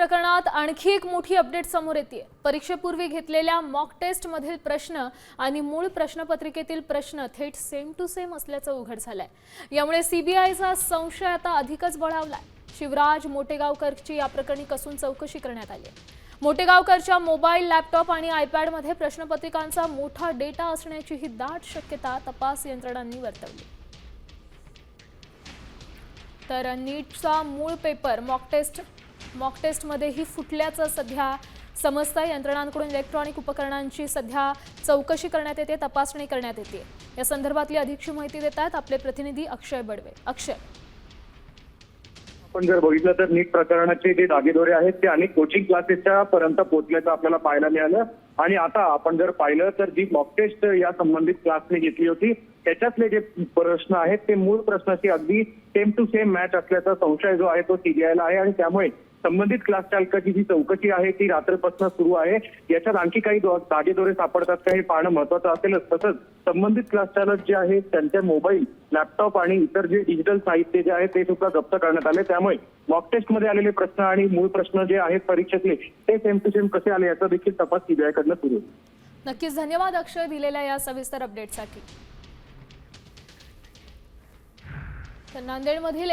प्रकरणात आणखी एक मोठी अपडेट समोर येते। परीक्षेपूर्वी घेतलेल्या मॉक टेस्ट मधील प्रश्न आणि मूळ प्रश्नपत्रिकेतील प्रश्न थेट सेम टू सेम असल्याचं उघड झालंय। यामुळे सीबीआयचा संशय आता अधिकच बळावलाय। शिवराज मोटेगावकरची या प्रकरणी कसून चौकशी करण्यात आली आहे। मोटेगावकरच्या मोबाईल, लॅपटॉप आणि आयपॅडमध्ये प्रश्नपत्रिकांचा मोठा डेटा असण्याची ही दाट शक्यता तपास यंत्रणांनी वर्तवली। तर नीटचा मूळ पेपर मॉक टेस्टमध्येही फुटल्याचं सध्या समजतंय। यंत्रणांकडून इलेक्ट्रॉनिक उपकरणांची सध्या चौकशी करण्यात येते, तपासणी करण्यात येते। या संदर्भातली अधिकची माहिती देतात आपले प्रतिनिधी अक्षय बडवे। अक्षय, आपण जर बघितलं तर नीट प्रकरणाचे जे धागेदोरे आहेत ते अनेक कोचिंग क्लासेसच्या पर्यंत पोहोचल्याचं आपल्याला पाहायला मिळालं। आणि आता आपण जर पाहिलं तर जी मॉक टेस्ट या संबंधित क्लासने घेतली होती त्याच्यातले जे प्रश्न आहेत ते मूळ प्रश्नाशी अगदी सेम टू सेम मॅच असल्याचा संशय जो आहे तो सीबीआयला आहे। आणि त्यामुळे संबंधित क्लास चालकाची जी चौकशी आहे ती रात्रीपासून सुरू आहे। याच्यात आणखी काही धागेदोरे सापडतात का हे पाहणं महत्त्वाचं असेलच। तसंच संबंधित क्लास चालक जे आहेत त्यांचे मोबाईल, लॅपटॉप आणि इतर जे डिजिटल साहित्य जे आहे ते सुद्धा जप्त करण्यात आले। त्यामुळे मॉक टेस्ट मध्ये आलेले प्रश्न आणि मूळ प्रश्न जे आहेत परीक्षेतले ते सेम टू सेम कसे आले याचा देखील तपास सीबीआय कडनं सुरू आहे। नक्कीच धन्यवाद अक्षय दिलेल्या या सविस्तर अपडेटसाठी। तर नांदेडमधील